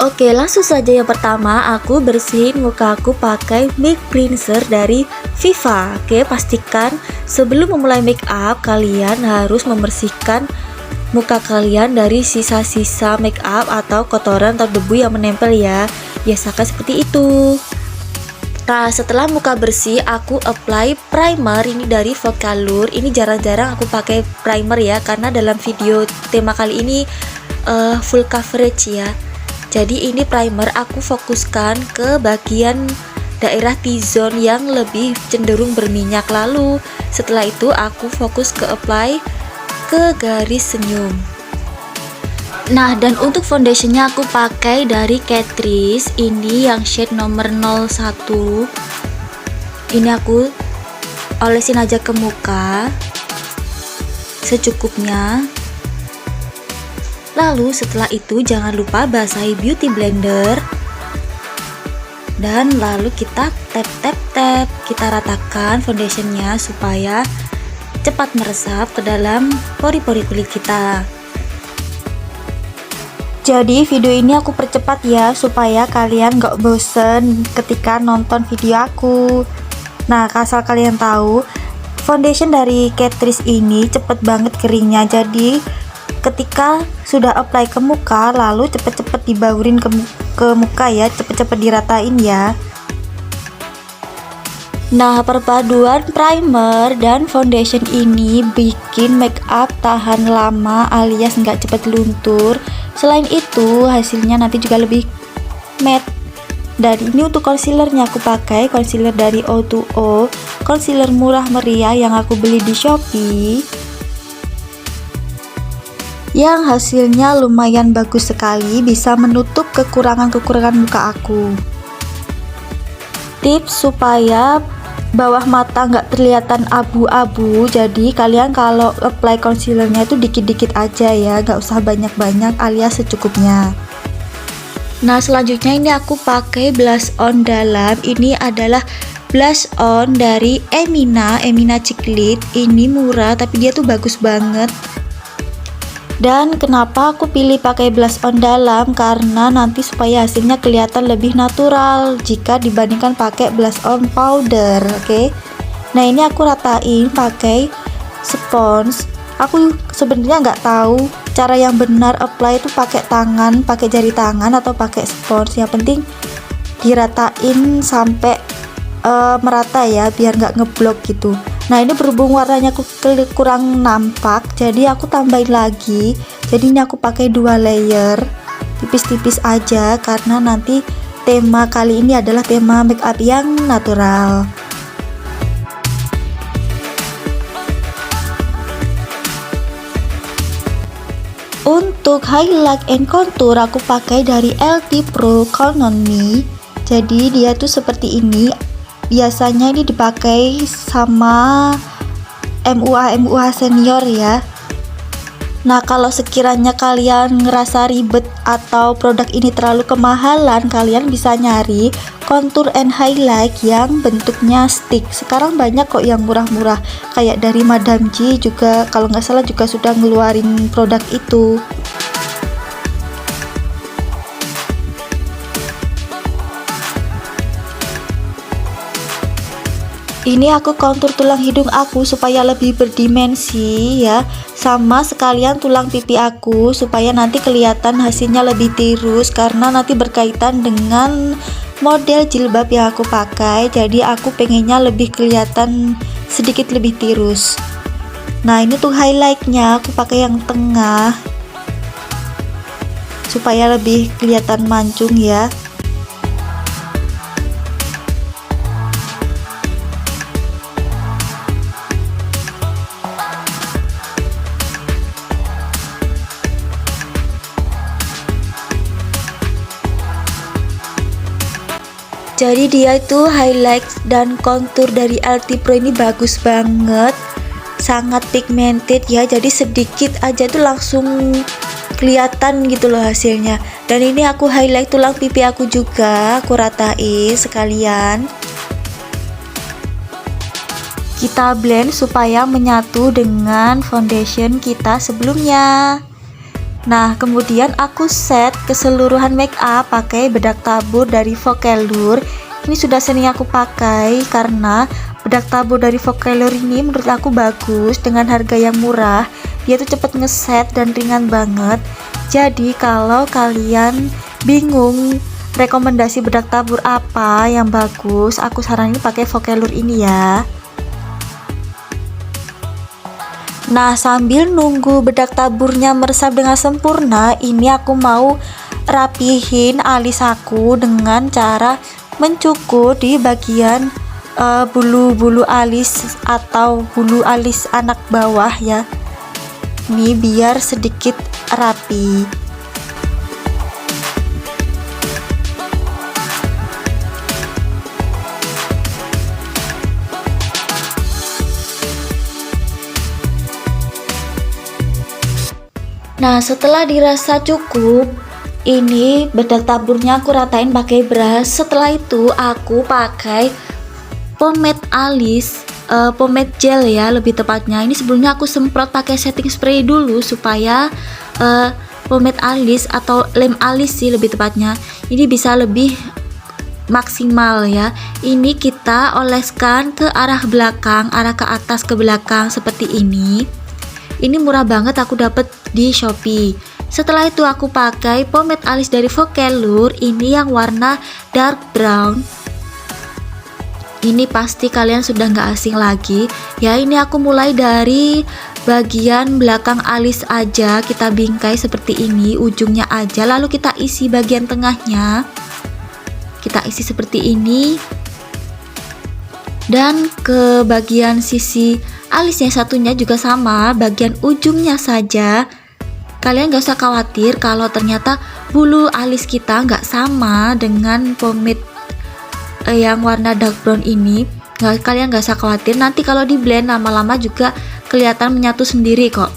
Oke, langsung saja. Yang pertama, aku bersihin muka aku pakai make cleanser dari Viva. Oke, pastikan sebelum memulai make up kalian harus membersihkan muka kalian dari sisa-sisa make up atau kotoran atau debu yang menempel ya. Biasakan seperti itu. Nah, setelah muka bersih, aku apply primer ini dari Vocalour. Ini jarang-jarang aku pakai primer ya, karena dalam video tema kali ini full coverage ya. Jadi ini primer aku fokuskan ke bagian daerah T-zone yang lebih cenderung berminyak. Lalu setelah itu aku fokus ke apply ke garis senyum. Nah, dan untuk foundationnya aku pakai dari Catrice. Ini yang shade nomor 01. Ini aku olesin aja ke muka secukupnya. Lalu setelah itu jangan lupa basahi beauty blender. Dan lalu kita tap, kita ratakan foundationnya supaya cepat meresap ke dalam pori-pori kulit kita. Jadi video ini aku percepat ya, supaya kalian gak bosen ketika nonton video aku. Nah, asal kalian tahu, foundation dari Catrice ini cepet banget keringnya. Jadi ketika sudah apply ke muka, lalu cepet-cepet dibaurin ke muka ya, cepet-cepet diratain ya. Nah, perpaduan primer dan foundation ini bikin make up tahan lama alias nggak cepet luntur. Selain itu, hasilnya nanti juga lebih matte. Dan ini untuk concealernya aku pakai concealer dari O2O, concealer murah meriah yang aku beli di Shopee, yang hasilnya lumayan bagus sekali, bisa menutup kekurangan-kekurangan muka aku. Tips supaya bawah mata nggak terlihatan abu-abu, jadi kalian kalau apply concealernya itu dikit-dikit aja ya, nggak usah banyak-banyak alias secukupnya. Nah, selanjutnya ini aku pakai blush on dalam. Ini adalah blush on dari Emina Chiclet. Ini murah tapi dia tuh bagus banget. Dan kenapa aku pilih pakai blush on dalam? Karena nanti supaya hasilnya kelihatan lebih natural jika dibandingkan pakai blush on powder. Oke. Nah, ini aku ratain pakai spons. Aku sebenarnya nggak tahu cara yang benar apply itu pakai tangan, pakai jari tangan atau pakai spons. Yang penting diratain sampai merata ya, biar nggak ngeblok gitu. Nah, ini berhubung warnanya kurang nampak, jadi aku tambahin lagi. Jadi ini aku pakai 2 layer, tipis-tipis aja, karena nanti tema kali ini adalah tema make up yang natural. Untuk highlight and contour aku pakai dari LT Pro Count on Me. Jadi dia tuh seperti ini. Biasanya ini dipakai sama MUA senior ya. Nah, kalau sekiranya kalian ngerasa ribet atau produk ini terlalu kemahalan, kalian bisa nyari contour and highlight yang bentuknya stick. Sekarang banyak kok yang murah-murah, kayak dari Madame G juga, kalau nggak salah juga sudah ngeluarin produk itu. Ini aku kontur tulang hidung aku supaya lebih berdimensi ya, sama sekalian tulang pipi aku supaya nanti kelihatan hasilnya lebih tirus, karena nanti berkaitan dengan model jilbab yang aku pakai. Jadi aku pengennya lebih kelihatan sedikit lebih tirus. Nah, ini tuh highlightnya aku pakai yang tengah supaya lebih kelihatan mancung ya. Jadi dia itu highlight dan contour dari LT Pro ini bagus banget, sangat pigmented ya, jadi sedikit aja tuh langsung kelihatan gitu loh hasilnya. Dan ini aku highlight tulang pipi aku juga, aku ratain sekalian. Kita blend supaya menyatu dengan foundation kita sebelumnya. Nah, kemudian aku set keseluruhan make up pakai bedak tabur dari Vocalour. Ini sudah sering aku pakai karena bedak tabur dari Vocalour ini menurut aku bagus dengan harga yang murah. Dia tuh cepet ngeset dan ringan banget. Jadi kalau kalian bingung rekomendasi bedak tabur apa yang bagus, aku saranin pakai Vocalour ini ya. Nah, sambil nunggu bedak taburnya meresap dengan sempurna, ini aku mau rapihin alis aku dengan cara mencukur di bagian bulu-bulu alis atau bulu alis anak bawah ya. Ini biar sedikit rapi. Nah, setelah dirasa cukup, ini bedak taburnya aku ratain pakai brush. Setelah itu aku pakai pomade alis, pomade gel ya lebih tepatnya. Ini sebelumnya aku semprot pakai setting spray dulu supaya pomade alis atau lem alis sih lebih tepatnya, ini bisa lebih maksimal ya. Ini kita oleskan ke arah belakang, arah ke atas ke belakang seperti ini. Ini murah banget, aku dapet di Shopee. Setelah itu aku pakai pomade alis dari Vocalour, ini yang warna dark brown. Ini pasti kalian sudah nggak asing lagi ya. Ini aku mulai dari bagian belakang alis aja, kita bingkai seperti ini, ujungnya aja, lalu kita isi bagian tengahnya, kita isi seperti ini, dan ke bagian sisi alis yang satunya juga sama, bagian ujungnya saja. Kalian gak usah khawatir kalau ternyata bulu alis kita nggak sama dengan pomade yang warna dark brown ini. Kalian gak usah khawatir, nanti kalau di blend lama-lama juga kelihatan menyatu sendiri kok.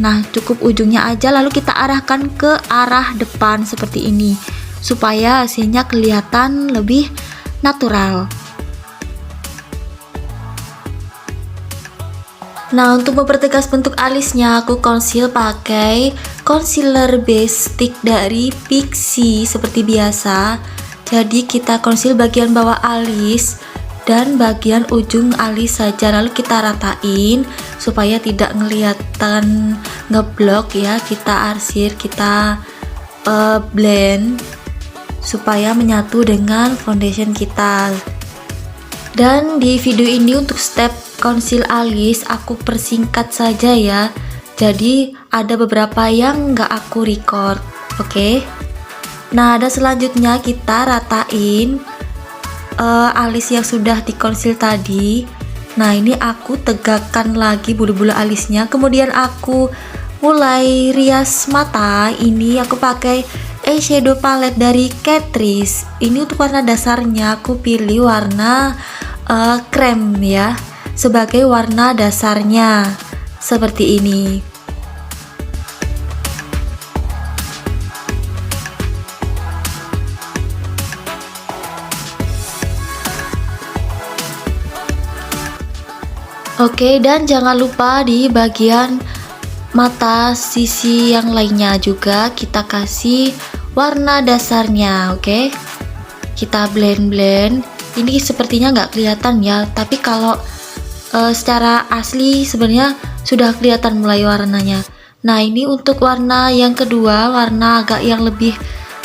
Nah, cukup ujungnya aja, lalu kita arahkan ke arah depan seperti ini supaya hasilnya kelihatan lebih natural. Nah, untuk mempertegas bentuk alisnya, aku conceal pakai concealer base stick dari Pixi seperti biasa. Jadi kita conceal bagian bawah alis dan bagian ujung alis saja, lalu kita ratain supaya tidak kelihatan ngeblok ya. Kita arsir, kita blend supaya menyatu dengan foundation kita. Dan di video ini untuk step conceal alis aku persingkat saja ya, jadi ada beberapa yang nggak aku record. Oke. Nah, dan selanjutnya kita ratain alis yang sudah di conceal tadi. Nah, ini aku tegakkan lagi bulu-bulu alisnya, kemudian aku mulai rias mata. Ini aku pakai eyeshadow palette dari Catrice. Ini untuk warna dasarnya aku pilih warna krem ya sebagai warna dasarnya seperti ini. Oke, dan jangan lupa di bagian mata sisi yang lainnya juga kita kasih warna dasarnya. Oke, kita blend. Ini sepertinya nggak kelihatan ya, tapi kalau secara asli sebenarnya sudah kelihatan mulai warnanya. Nah, ini untuk warna yang kedua, warna agak yang lebih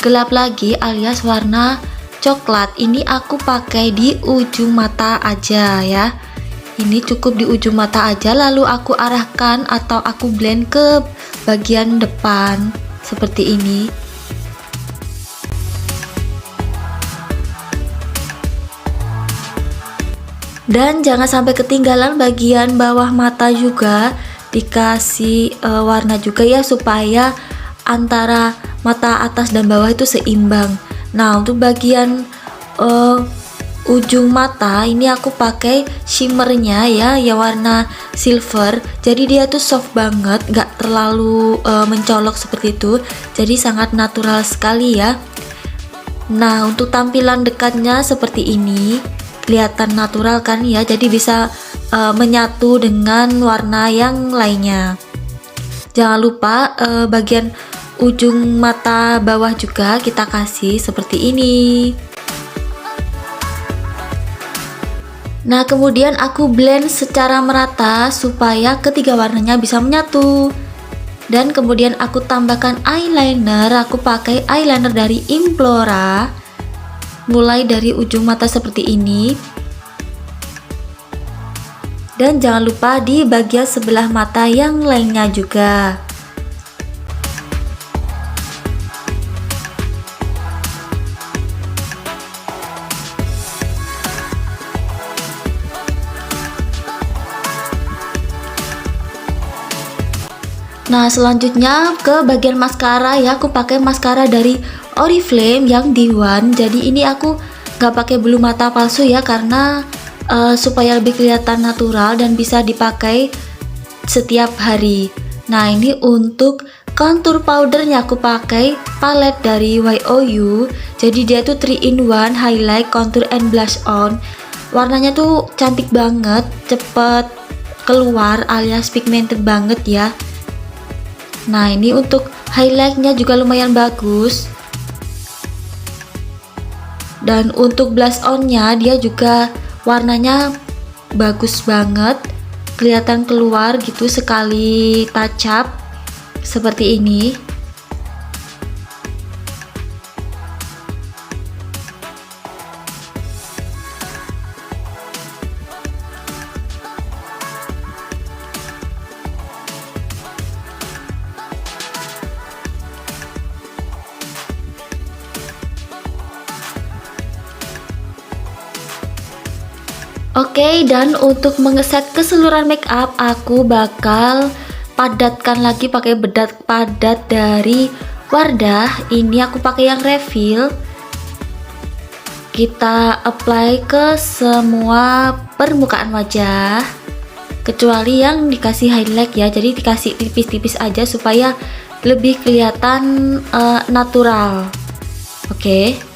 gelap lagi alias warna coklat. Ini aku pakai di ujung mata aja ya. Ini cukup di ujung mata aja, lalu aku arahkan atau aku blend ke bagian depan seperti ini. Dan jangan sampai ketinggalan bagian bawah mata juga dikasih warna juga ya, supaya antara mata atas dan bawah itu seimbang. Nah, untuk bagian ujung mata ini aku pakai shimmernya ya, yang warna silver. Jadi dia tuh soft banget, gak terlalu mencolok seperti itu, jadi sangat natural sekali ya. Nah, untuk tampilan dekatnya seperti ini, kelihatan natural kan ya, jadi bisa menyatu dengan warna yang lainnya. Jangan lupa bagian ujung mata bawah juga kita kasih seperti ini. Nah, kemudian aku blend secara merata supaya ketiga warnanya bisa menyatu. Dan kemudian aku tambahkan eyeliner. Aku pakai eyeliner dari Implora, mulai dari ujung mata seperti ini. Dan jangan lupa di bagian sebelah mata yang lainnya juga. Nah, selanjutnya ke bagian maskara ya. Aku pakai maskara dari Oriflame yang D1. Jadi ini aku nggak pakai bulu mata palsu ya, karena supaya lebih kelihatan natural dan bisa dipakai setiap hari. Nah, ini untuk contour powdernya aku pakai palette dari YOU. Jadi dia tuh 3 in 1 highlight, contour, and blush on. Warnanya tuh cantik banget, cepet keluar alias pigmented banget ya. Nah, ini untuk highlightnya juga lumayan bagus. Dan untuk blush onnya dia juga warnanya bagus banget, kelihatan keluar gitu sekali touch up seperti ini. Oke, dan untuk mengeset keseluruhan make up aku bakal padatkan lagi pakai bedak padat dari Wardah. Ini aku pakai yang refill. Kita apply ke semua permukaan wajah kecuali yang dikasih highlight ya, jadi dikasih tipis-tipis aja supaya lebih kelihatan natural. Oke.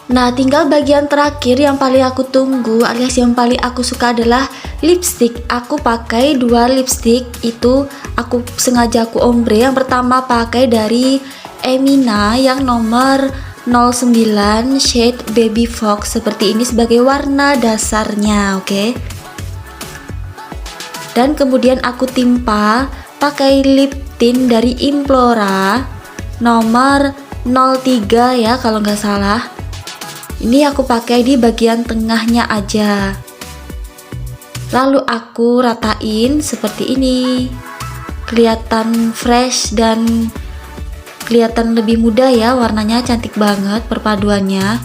Nah, tinggal bagian terakhir yang paling aku tunggu alias yang paling aku suka adalah lipstick. Aku pakai 2 lipstick, itu aku sengaja aku ombre. Yang pertama pakai dari Emina yang nomor 09 shade Baby Fox seperti ini sebagai warna dasarnya, oke. Dan kemudian aku timpa pakai lip tint dari Implora nomor 03 ya kalau nggak salah. Ini aku pakai di bagian tengahnya aja. Lalu aku ratain seperti ini. Kelihatan fresh dan kelihatan lebih muda ya, warnanya cantik banget perpaduannya.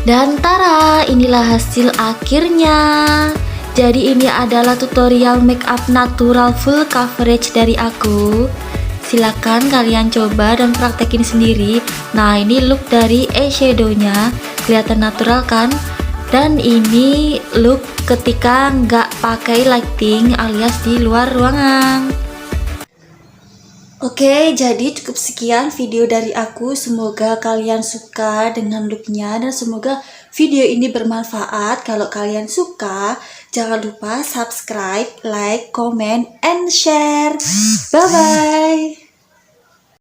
Dan tara, inilah hasil akhirnya. Jadi ini adalah tutorial makeup natural full coverage dari aku. Silakan kalian coba dan praktekin sendiri. Nah, ini look dari eyeshadownya, kelihatan natural kan? Dan ini look ketika nggak pakai lighting alias di luar ruangan. Oke, jadi cukup sekian video dari aku. Semoga kalian suka dengan looknya dan semoga video ini bermanfaat. Kalau kalian suka, jangan lupa subscribe, like, comment, and share. Bye-bye.